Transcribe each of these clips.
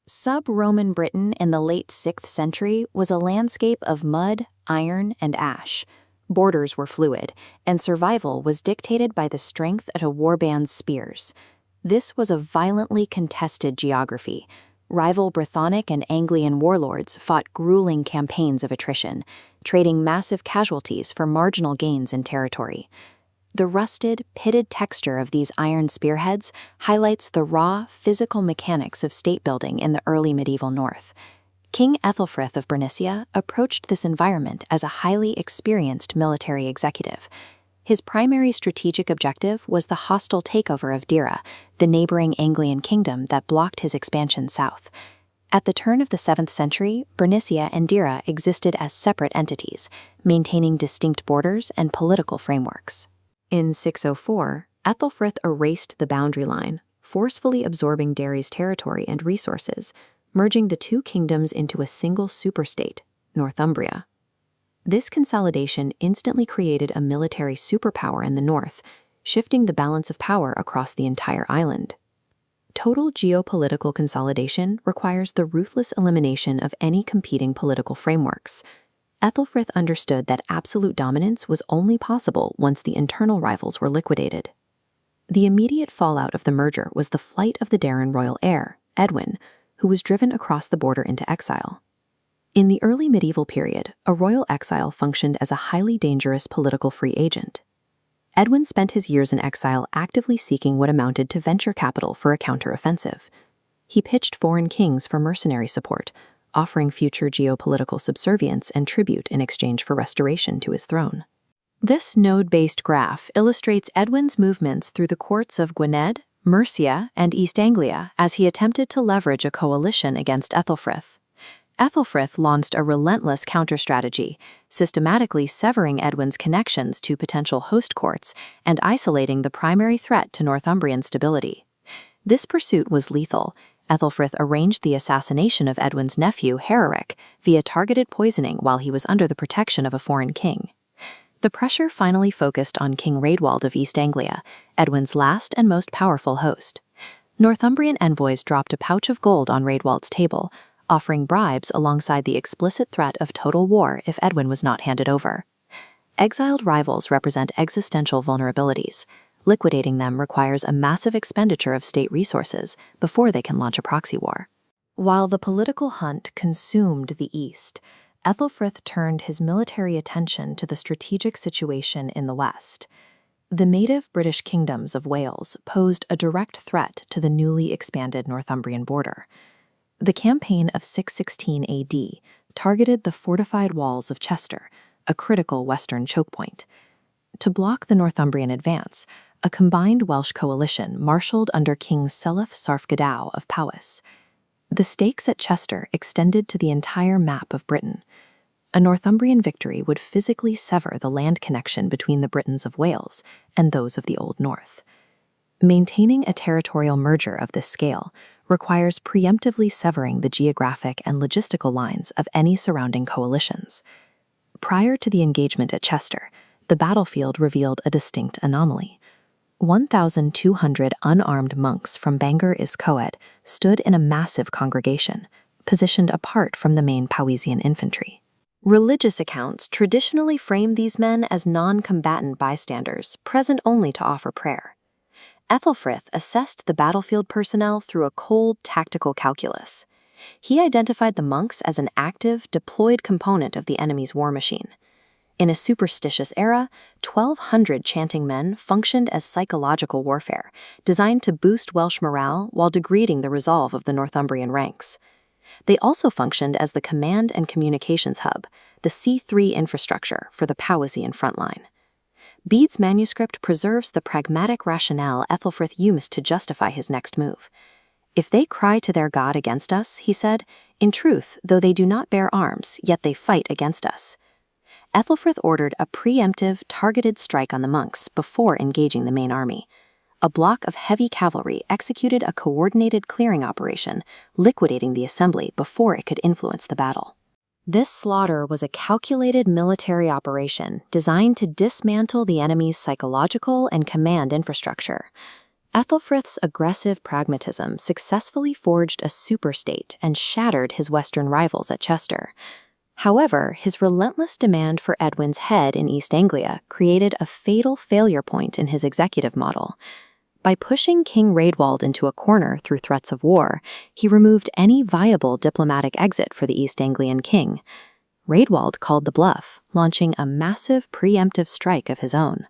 Sub-Roman Britain in the late 6th century was a landscape of mud, iron, and ash. Borders were fluid, and survival was dictated by the strength of a warband's spears. This was a violently contested geography. Rival Brythonic and Anglian warlords fought grueling campaigns of attrition, trading massive casualties for marginal gains in territory. The rusted, pitted texture of these iron spearheads highlights the raw, physical mechanics of state-building in the early medieval North. King Æthelfrith of Bernicia approached this environment as a highly experienced military executive. His primary strategic objective was the hostile takeover of Deira, the neighboring Anglian kingdom that blocked his expansion south. At the turn of the 7th century, Bernicia and Deira existed as separate entities, maintaining distinct borders and political frameworks. In 604, Æthelfrith erased the boundary line, forcefully absorbing Deira's territory and resources, merging the two kingdoms into a single superstate, Northumbria. This consolidation instantly created a military superpower in the north, shifting the balance of power across the entire island. Total geopolitical consolidation requires the ruthless elimination of any competing political frameworks. Æthelfrith understood that absolute dominance was only possible once the internal rivals were liquidated. The immediate fallout of the merger was the flight of the Deiran royal heir, Edwin, who was driven across the border into exile. In the early medieval period, a royal exile functioned as a highly dangerous political free agent. Edwin spent his years in exile actively seeking what amounted to venture capital for a counter-offensive. He pitched foreign kings for mercenary support, offering future geopolitical subservience and tribute in exchange for restoration to his throne. This node-based graph illustrates Edwin's movements through the courts of Gwynedd, Mercia, and East Anglia as he attempted to leverage a coalition against Æthelfrith. Æthelfrith launched a relentless counter-strategy, systematically severing Edwin's connections to potential host courts and isolating the primary threat to Northumbrian stability. This pursuit was lethal. Æthelfrith arranged the assassination of Edwin's nephew, Hereric, via targeted poisoning while he was under the protection of a foreign king. The pressure finally focused on King Raedwald of East Anglia, Edwin's last and most powerful host. Northumbrian envoys dropped a pouch of gold on Raedwald's table, offering bribes alongside the explicit threat of total war if Edwin was not handed over. Exiled rivals represent existential vulnerabilities. Liquidating them requires a massive expenditure of state resources before they can launch a proxy war. While the political hunt consumed the East, Æthelfrith turned his military attention to the strategic situation in the West. The native British kingdoms of Wales posed a direct threat to the newly expanded Northumbrian border. The campaign of 616 AD targeted the fortified walls of Chester, a critical western choke point. To block the Northumbrian advance, a combined Welsh coalition marshaled under King Selef Sarfgadaw of Powys. The stakes at Chester extended to the entire map of Britain. A Northumbrian victory would physically sever the land connection between the Britons of Wales and those of the Old North. Maintaining a territorial merger of this scale requires preemptively severing the geographic and logistical lines of any surrounding coalitions. Prior to the engagement at Chester, the battlefield revealed a distinct anomaly. 1,200 unarmed monks from Bangor-is-Coed stood in a massive congregation, positioned apart from the main Powesian infantry. Religious accounts traditionally frame these men as non-combatant bystanders, present only to offer prayer. Æthelfrith assessed the battlefield personnel through a cold tactical calculus. He identified the monks as an active, deployed component of the enemy's war machine. In a superstitious era, 1,200 chanting men functioned as psychological warfare, designed to boost Welsh morale while degrading the resolve of the Northumbrian ranks. They also functioned as the command and communications hub, the C3 infrastructure for the Powesian frontline. Bede's manuscript preserves the pragmatic rationale Æthelfrith used to justify his next move. "If they cry to their God against us," he said, "in truth, though they do not bear arms, yet they fight against us." Æthelfrith ordered a preemptive, targeted strike on the monks before engaging the main army. A block of heavy cavalry executed a coordinated clearing operation, liquidating the assembly before it could influence the battle. This slaughter was a calculated military operation designed to dismantle the enemy's psychological and command infrastructure. Æthelfrith's aggressive pragmatism successfully forged a superstate and shattered his Western rivals at Chester. However, his relentless demand for Edwin's head in East Anglia created a fatal failure point in his executive model. By pushing King Raedwald into a corner through threats of war, he removed any viable diplomatic exit for the East Anglian king. Raedwald called the bluff, launching a massive preemptive strike of his own.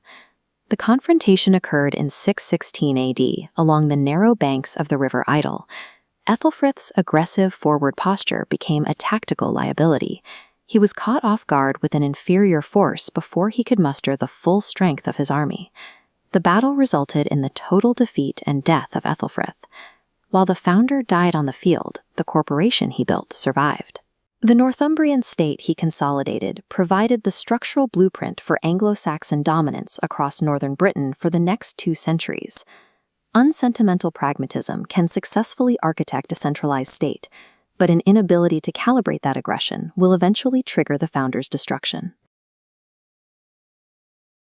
The confrontation occurred in 616 AD along the narrow banks of the River Idle. Æthelfrith's aggressive forward posture became a tactical liability. He was caught off guard with an inferior force before he could muster the full strength of his army. The battle resulted in the total defeat and death of Æthelfrith. While the founder died on the field, the corporation he built survived. The Northumbrian state he consolidated provided the structural blueprint for Anglo-Saxon dominance across northern Britain for the next 2 centuries. Unsentimental pragmatism can successfully architect a centralized state, but an inability to calibrate that aggression will eventually trigger the founder's destruction.